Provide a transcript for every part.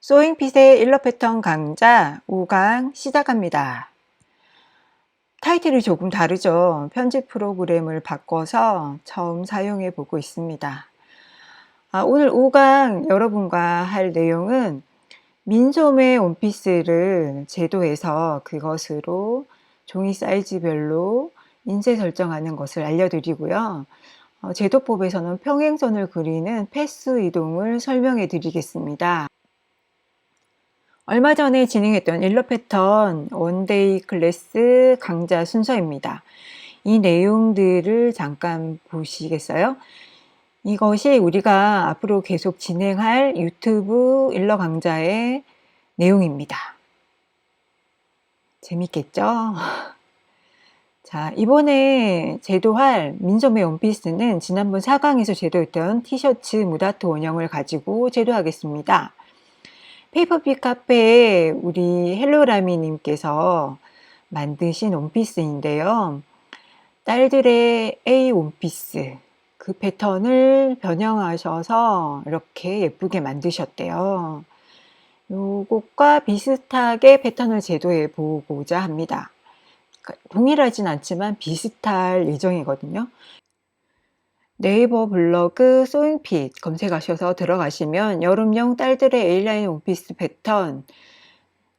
소잉핏의 일러 패턴 강좌 5강 시작합니다. 타이틀이 조금 다르죠. 편집 프로그램을 바꿔서 처음 사용해 보고 있습니다. 오늘 5강 여러분과 할 내용은 민소매 원피스를 제도해서 그것으로 종이 사이즈별로 인쇄 설정하는 것을 알려드리고요. 제도법에서는 평행선을 그리는 패스 이동을 설명해 드리겠습니다. 얼마 전에 진행했던 일러 패턴 원데이 클래스 강좌 순서입니다. 이 내용들을 잠깐 보시겠어요? 이것이 우리가 앞으로 계속 진행할 유튜브 일러 강좌의 내용입니다. 재밌겠죠? 자, 이번에 제도할 민소매 원피스는 지난번 4강에서 제도했던 티셔츠 무다트 원형을 가지고 제도하겠습니다. 페이퍼빛 카페에 우리 헬로라미님께서 만드신 원피스인데요. 딸들의 A 원피스 그 패턴을 변형하셔서 이렇게 예쁘게 만드셨대요. 요것과 비슷하게 패턴을 제도해 보고자 합니다. 동일하진 않지만 비슷할 예정이거든요. 네이버 블로그 소잉핏 검색하셔서 들어가시면 여름용 딸들의 A라인 원피스 패턴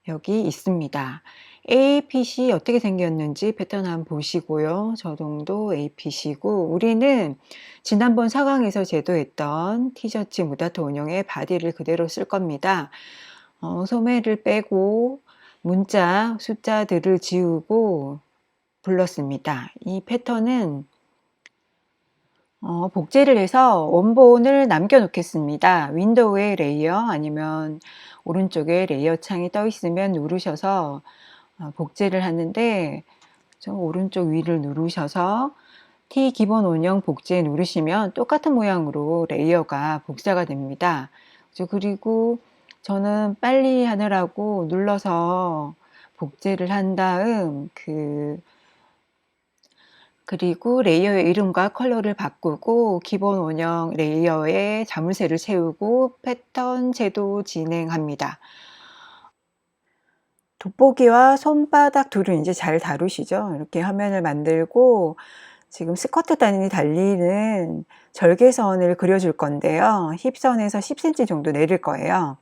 여기 있습니다. A핏이 어떻게 생겼는지 패턴 한번 보시고요. 저동도 A핏이고 우리는 지난번 4강에서 제도했던 티셔츠 무다트 원형의 바디를 그대로 쓸 겁니다. 소매를 빼고 문자 숫자들을 지우고 불렀습니다. 이 패턴은 복제를 해서 원본을 남겨 놓겠습니다. 윈도우의 레이어 아니면 오른쪽에 레이어 창이 떠 있으면 누르셔서 복제를 하는데 저 오른쪽 위를 누르셔서 T 기본 원형 복제 누르시면 똑같은 모양으로 레이어가 복사가 됩니다. 그리고 저는 빨리 하느라고 눌러서 복제를 한 다음 그리고 레이어의 이름과 컬러를 바꾸고 기본 원형 레이어에 자물쇠를 채우고 패턴 제도 진행합니다. 돋보기와 손바닥 둘은 이제 잘 다루시죠? 이렇게 화면을 만들고 지금 스커트 단이 달리는 절개선을 그려줄 건데요. 힙선에서 10cm 정도 내릴 거예요.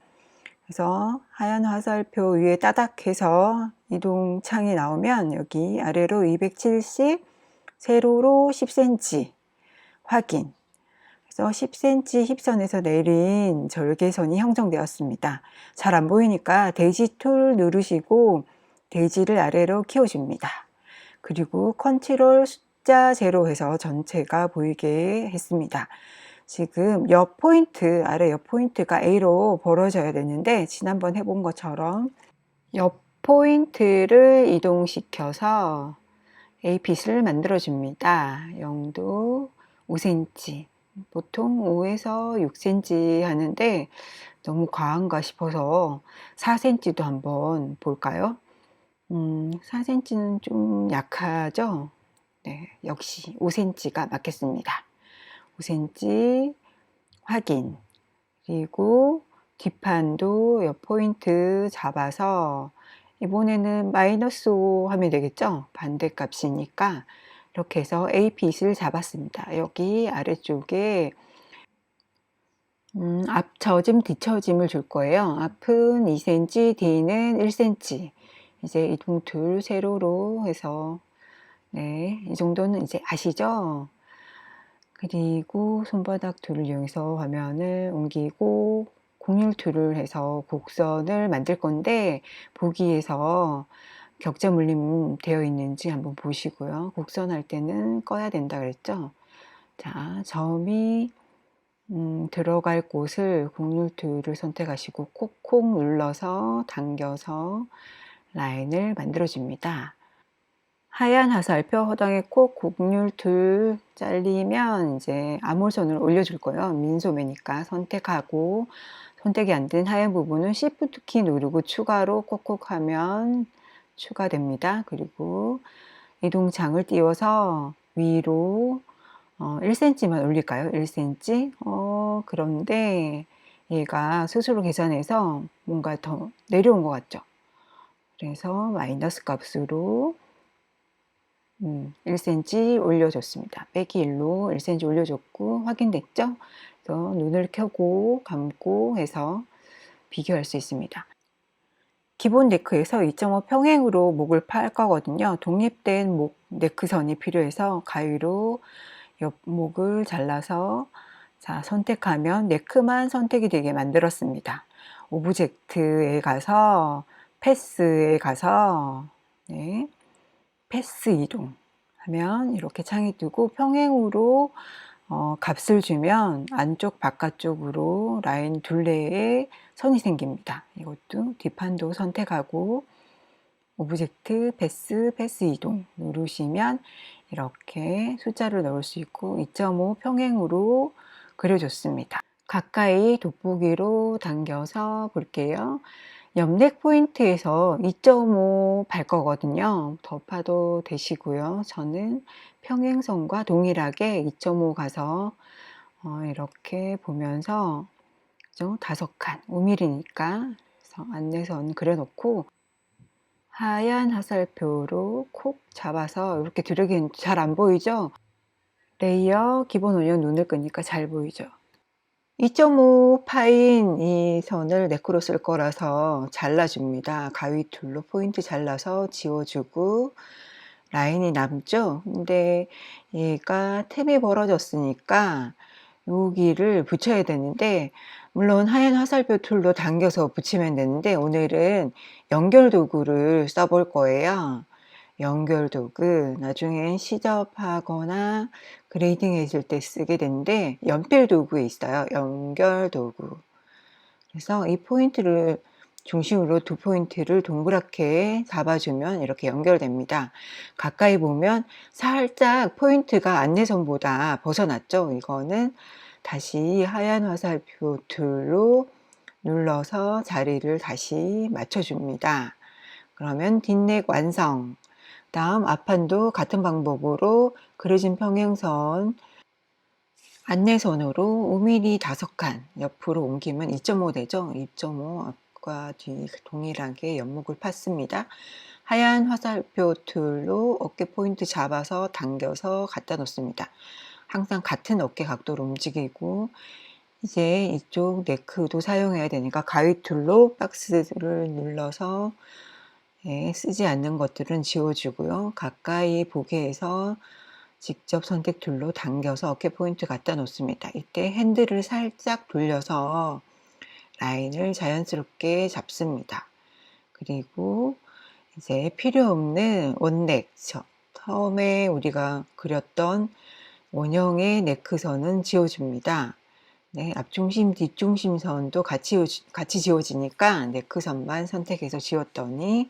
그래서 하얀 화살표 위에 따닥해서 이동창이 나오면 여기 아래로 270, 세로로 10cm 확인. 그래서 10cm 힙선에서 내린 절개선이 형성되었습니다. 잘 안 보이니까 데이지 툴 누르시고 데이지를 아래로 키워줍니다. 그리고 컨트롤 숫자 제로 해서 전체가 보이게 했습니다. 지금 옆 포인트, 아래 옆 포인트가 A로 벌어져야 되는데 지난번 해본 것처럼 옆 포인트를 이동시켜서 A핏을 만들어 줍니다. 0도 5cm, 보통 5에서 6cm 하는데 너무 과한가 싶어서 4cm도 한번 볼까요? 4cm는 좀 약하죠? 네, 역시 5cm가 맞겠습니다. 5cm 확인. 그리고 뒷판도 옆 포인트 잡아서 이번에는 마이너스 5 하면 되겠죠? 반대값이니까 이렇게 해서 A핏을 잡았습니다. 여기 아래쪽에 앞처짐, 뒤처짐을 줄 거예요. 앞은 2cm, 뒤는 1cm. 이제 이동툴 세로로 해서 네, 이 정도는 이제 아시죠? 그리고 손바닥 툴을 이용해서 화면을 옮기고 공률 툴을 해서 곡선을 만들 건데 보기에서 격자 물림 되어 있는지 한번 보시고요. 곡선 할 때는 꺼야 된다 그랬죠. 자, 점이 들어갈 곳을 공률 툴을 선택하시고 콕콕 눌러서 당겨서 라인을 만들어 줍니다. 하얀 화살표 허당에 콕 곡률 툴 잘리면 이제 아몰선을 올려줄 거예요. 민소매니까 선택하고 선택이 안 된 하얀 부분은 Shift 키 누르고 추가로 콕콕 하면 추가됩니다. 그리고 이동장을 띄워서 위로 1cm만 올릴까요? 1cm? 그런데 얘가 스스로 계산해서 뭔가 더 내려온 것 같죠. 그래서 마이너스 값으로 1cm 올려줬습니다. 빼기 1로 1cm 올려줬고 확인됐죠? 그래서 눈을 켜고 감고 해서 비교할 수 있습니다. 기본 네크에서 2.5 평행으로 목을 팔 거거든요. 독립된 목 네크선이 필요해서 가위로 옆목을 잘라서 자, 선택하면 네크만 선택이 되게 만들었습니다. 오브젝트에 가서 패스에 가서 네, 패스 이동 하면 이렇게 창이 뜨고 평행으로 값을 주면 안쪽 바깥쪽으로 라인 둘레에 선이 생깁니다. 이것도 뒷판도 선택하고 오브젝트 패스 이동 누르시면 이렇게 숫자를 넣을 수 있고 2.5 평행으로 그려줬습니다. 가까이 돋보기로 당겨서 볼게요. 옆넥 포인트에서 2.5 발 거거든요. 더 파도 되시고요. 저는 평행선과 동일하게 2.5 가서 이렇게 보면서 그죠? 5칸 5mm니까 그래서 안내선 그려놓고 하얀 화살표로 콕 잡아서 이렇게 들으기엔 잘 안 보이죠? 레이어 기본 원형 눈을 끄니까 잘 보이죠? 2.5 파인 이 선을 네크로 쓸 거라서 잘라줍니다. 가위툴로 포인트 잘라서 지워주고 라인이 남죠? 근데 얘가 틈이 벌어졌으니까 여기를 붙여야 되는데 물론 하얀 화살표 툴로 당겨서 붙이면 되는데 오늘은 연결 도구를 써볼 거예요. 연결 도구 나중엔 시접하거나 그레이딩 해줄 때 쓰게 되는데 연필 도구에 있어요. 연결 도구. 그래서 이 포인트를 중심으로 두 포인트를 동그랗게 잡아주면 이렇게 연결됩니다. 가까이 보면 살짝 포인트가 안내선보다 벗어났죠. 이거는 다시 하얀 화살표 툴로 눌러서 자리를 다시 맞춰줍니다. 그러면 뒷넥 완성. 다음 앞판도 같은 방법으로 그려진 평행선 안내선으로 5mm 5칸 옆으로 옮기면 2.5 되죠. 2.5 앞과 뒤 동일하게 옆목을 팠습니다. 하얀 화살표 툴로 어깨 포인트 잡아서 당겨서 갖다 놓습니다. 항상 같은 어깨 각도로 움직이고 이제 이쪽 네크도 사용해야 되니까 가위 툴로 박스를 눌러서 쓰지 않는 것들은 지워주고요. 가까이 보게 해서 직접 선택 툴로 당겨서 어깨 포인트 갖다 놓습니다. 이때 핸들을 살짝 돌려서 라인을 자연스럽게 잡습니다. 그리고 이제 필요 없는 원넥, 처음에 우리가 그렸던 원형의 네크선은 지워줍니다. 네, 앞중심, 뒷중심 선도 같이 지워지니까 네크선만 선택해서 지웠더니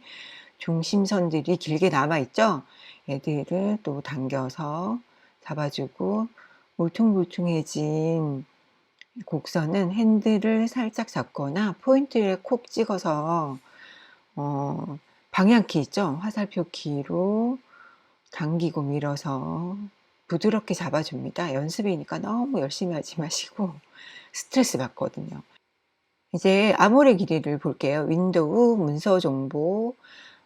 중심선들이 길게 남아있죠? 얘들을 또 당겨서 잡아주고 울퉁불퉁해진 곡선은 핸들을 살짝 잡거나 포인트를 콕 찍어서 방향키 있죠? 화살표 키로 당기고 밀어서 부드럽게 잡아줍니다. 연습이니까 너무 열심히 하지 마시고 스트레스 받거든요. 이제 아모레 길이를 볼게요. 윈도우 문서 정보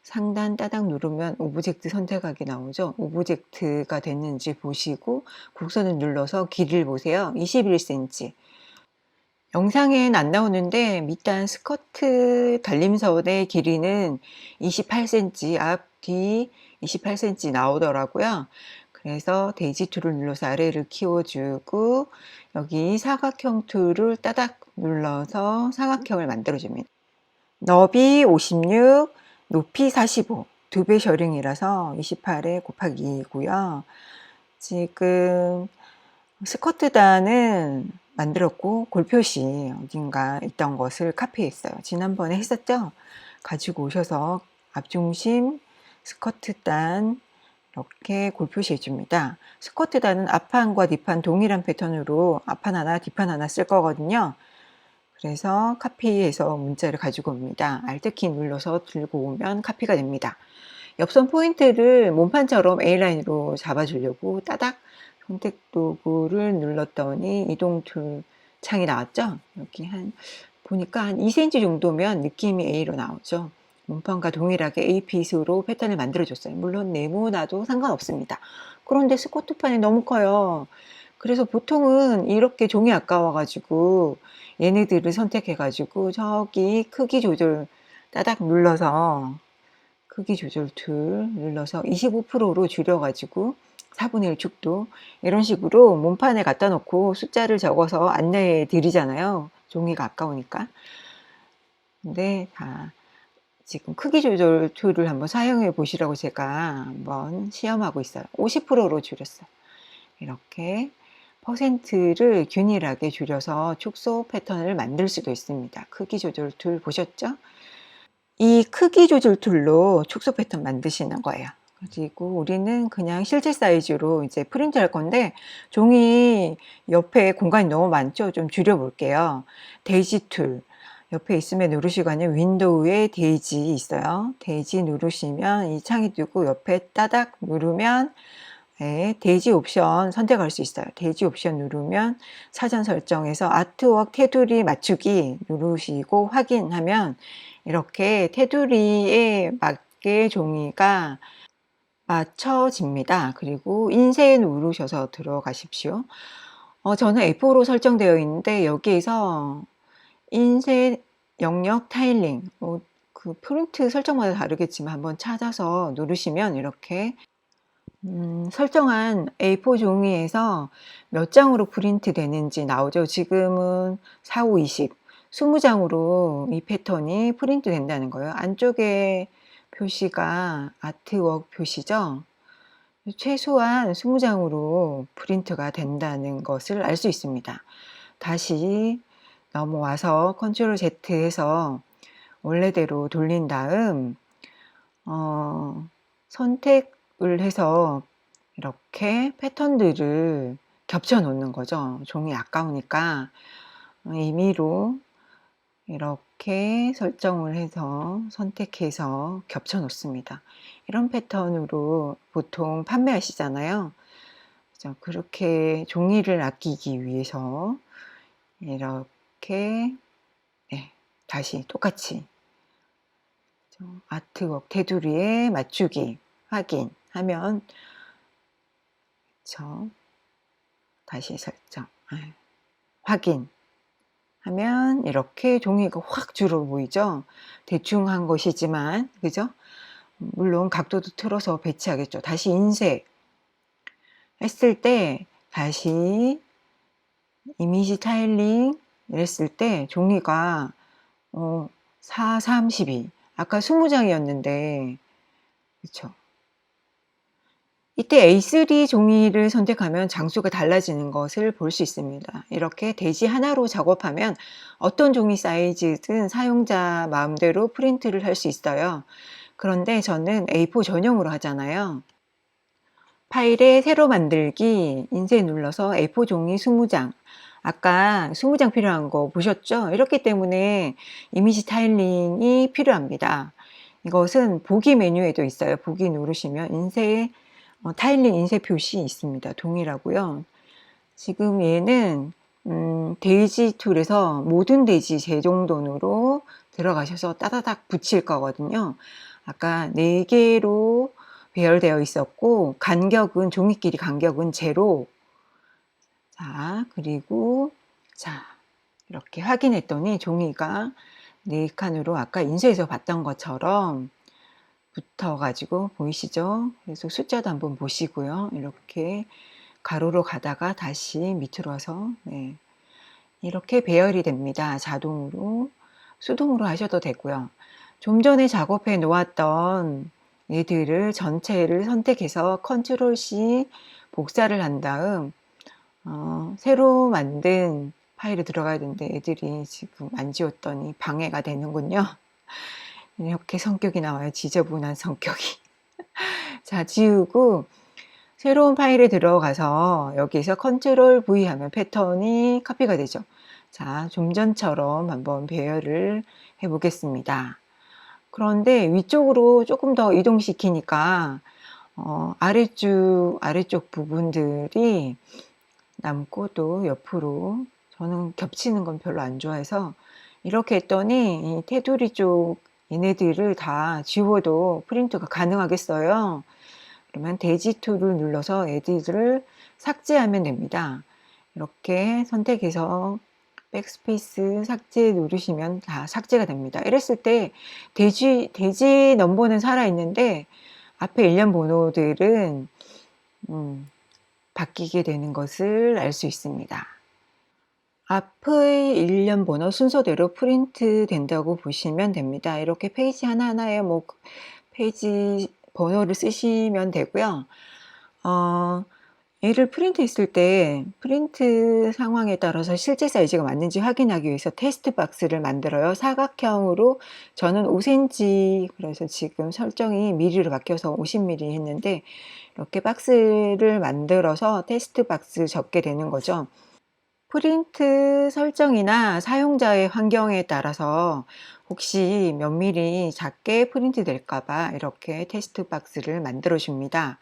상단 따닥 누르면 오브젝트 선택하기 나오죠. 오브젝트가 됐는지 보시고 곡선을 눌러서 길이를 보세요. 21cm. 영상엔 안 나오는데 밑단 스커트 달림선의 길이는 28cm, 앞, 뒤 28cm 나오더라고요. 그래서 데이지 툴을 눌러서 아래를 키워주고 여기 사각형 툴을 따닥 눌러서 사각형을 만들어줍니다. 너비 56, 높이 45, 2배 셔링이라서 28에 곱하기 2이고요. 지금 스커트단은 만들었고 골표시 어딘가 있던 것을 카피했어요. 지난번에 했었죠? 가지고 오셔서 앞중심 스커트단 이렇게 골표시 해줍니다. 스커트단은 앞판과 뒷판 동일한 패턴으로 앞판 하나 뒷판 하나 쓸 거거든요. 그래서 카피해서 문자를 가지고 옵니다. Alt키 눌러서 들고 오면 카피가 됩니다. 옆선 포인트를 몸판처럼 A라인으로 잡아주려고 따닥 선택 도구를 눌렀더니 이동 툴 창이 나왔죠. 여기 보니까 한 2cm 정도면 느낌이 A로 나오죠. 몸판과 동일하게 A핏으로 패턴을 만들어줬어요. 물론 네모나도 상관없습니다. 그런데 스쿼트판이 너무 커요. 그래서 보통은 이렇게 종이 아까워가지고 얘네들을 선택해가지고 저기 크기 조절 따닥 눌러서 크기 조절 툴 눌러서 25%로 줄여가지고 4분의 1 축도 이런 식으로 몸판에 갖다 놓고 숫자를 적어서 안내해 드리잖아요. 종이가 아까우니까. 근데 지금 크기 조절 툴을 한번 사용해 보시라고 제가 한번 시험하고 있어요. 50%로 줄였어요. 이렇게 퍼센트를 균일하게 줄여서 축소 패턴을 만들 수도 있습니다. 크기 조절 툴 보셨죠? 이 크기 조절 툴로 축소 패턴 만드시는 거예요. 그리고 우리는 그냥 실제 사이즈로 이제 프린트 할 건데 종이 옆에 공간이 너무 많죠? 좀 줄여 볼게요. 데이지 툴 옆에 있으면 누르시고 아니면 윈도우에 데이지 있어요. 데이지 누르시면 이 창이 뜨고 옆에 따닥 누르면 네, 데이지 옵션 선택할 수 있어요. 데이지 옵션 누르면 사전 설정에서 아트웍 테두리 맞추기 누르시고 확인하면 이렇게 테두리에 맞게 종이가 맞춰집니다. 그리고 인쇄 누르셔서 들어가십시오. 저는 A4로 설정되어 있는데 여기에서 인쇄 영역 타일링 그 프린트 설정마다 다르겠지만 한번 찾아서 누르시면 이렇게 설정한 A4 종이에서 몇 장으로 프린트 되는지 나오죠. 지금은 4, 5, 20, 20장으로 이 패턴이 프린트 된다는 거예요. 안쪽에 표시가 아트웍 표시죠. 최소한 20장으로 프린트가 된다는 것을 알 수 있습니다. 다시 넘어와서 컨트롤 Z 해서 원래대로 돌린 다음 선택을 해서 이렇게 패턴들을 겹쳐 놓는 거죠. 종이 아까우니까 임의로 이렇게 설정을 해서 선택해서 겹쳐 놓습니다. 이런 패턴으로 보통 판매하시잖아요. 그렇게 종이를 아끼기 위해서 이렇게 다시 똑같이 아트웍 테두리에 맞추기 확인하면 다시 설정 확인하면 이렇게 종이가 확 줄어 보이죠. 대충 한 것이지만 그죠? 물론 각도도 틀어서 배치하겠죠. 다시 인쇄 했을 때 다시 이미지 타일링 이랬을 때 종이가 4, 32 아까 20장이었는데 그쵸? 이때 A3 종이를 선택하면 장수가 달라지는 것을 볼 수 있습니다. 이렇게 대지 하나로 작업하면 어떤 종이 사이즈든 사용자 마음대로 프린트를 할 수 있어요. 그런데 저는 A4 전용으로 하잖아요. 파일에 새로 만들기 인쇄 눌러서 A4 종이 20장 아까 20장 필요한 거 보셨죠? 이렇기 때문에 이미지 타일링이 필요합니다. 이것은 보기 메뉴에도 있어요. 보기 누르시면 인쇄 타일링 인쇄 표시 있습니다. 동일하고요. 지금 얘는 데이지 툴에서 모든 데이지 재정돈으로 들어가셔서 따다닥 붙일 거거든요. 아까 4개로 배열되어 있었고 간격은 종이끼리 간격은 제로. 그리고 이렇게 확인했더니 종이가 4칸으로 아까 인쇄해서 봤던 것처럼 붙어 가지고 보이시죠? 그래서 숫자도 한번 보시고요. 이렇게 가로로 가다가 다시 밑으로 와서 이렇게 배열이 됩니다. 자동으로 수동으로 하셔도 되고요. 좀 전에 작업해 놓았던 얘들을 전체를 선택해서 컨트롤 C 복사를 한 다음 새로 만든 파일에 들어가야 되는데 애들이 지금 안 지웠더니 방해가 되는군요. 이렇게 성격이 나와요. 지저분한 성격이. 지우고 새로운 파일에 들어가서 여기서 컨트롤 V 하면 패턴이 카피가 되죠. 좀 전처럼 한번 배열을 해 보겠습니다. 그런데 위쪽으로 조금 더 이동시키니까 아래쪽 부분들이 남고 또 옆으로 저는 겹치는 건 별로 안 좋아해서 이렇게 했더니 이 테두리 쪽 얘네들을 다 지워도 프린트가 가능하겠어요. 그러면 대지 툴을 눌러서 애들을 삭제하면 됩니다. 이렇게 선택해서 백스페이스 삭제 누르시면 다 삭제가 됩니다. 이랬을 때 대지 넘버는 살아있는데 앞에 일련 번호들은 바뀌게 되는 것을 알 수 있습니다. 앞의 일련 번호 순서대로 프린트 된다고 보시면 됩니다. 이렇게 페이지 하나하나에 뭐 페이지 번호를 쓰시면 되고요. 얘를 프린트 했을 때 프린트 상황에 따라서 실제 사이즈가 맞는지 확인하기 위해서 테스트 박스를 만들어요. 사각형으로 저는 5cm, 그래서 지금 설정이 미리로 바뀌어서 50mm 했는데 이렇게 박스를 만들어서 테스트 박스 적게 되는 거죠. 프린트 설정이나 사용자의 환경에 따라서 혹시 몇 미리 작게 프린트 될까 봐 이렇게 테스트 박스를 만들어 줍니다.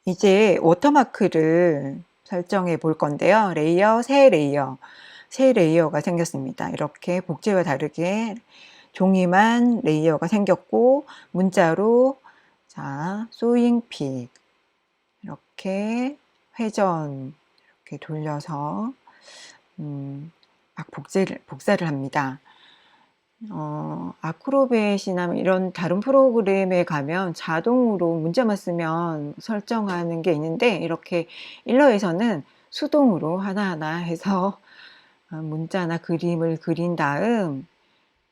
이제 워터마크를 설정해 볼 건데요. 레이어, 새 레이어가 생겼습니다. 이렇게 복제와 다르게 종이만 레이어가 생겼고 문자로 자, 소잉픽 이렇게 회전 이렇게 돌려서 막 복사를 합니다. 아크로벳이나 이런 다른 프로그램에 가면 자동으로 문자만 쓰면 설정하는 게 있는데 이렇게 일러에서는 수동으로 하나하나 해서 문자나 그림을 그린 다음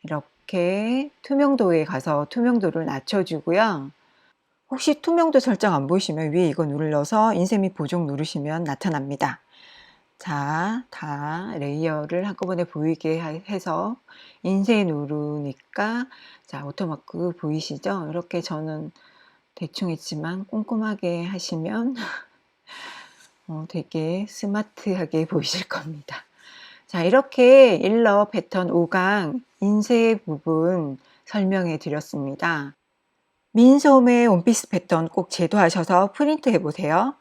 이렇게 투명도에 가서 투명도를 낮춰주고요. 혹시 투명도 설정 안 보이시면 위에 이거 눌러서 인쇄 및 보정 누르시면 나타납니다. 자, 다 레이어를 한꺼번에 보이게 해서 인쇄 누르니까 자, 오토마크 보이시죠? 이렇게 저는 대충 했지만 꼼꼼하게 하시면 되게 스마트하게 보이실 겁니다. 자, 이렇게 일러 패턴 5강 인쇄 부분 설명해 드렸습니다. 민소매 원피스 패턴 꼭 제도하셔서 프린트 해보세요.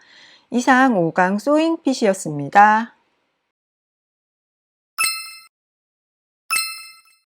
이상 5강 소잉핏이었습니다.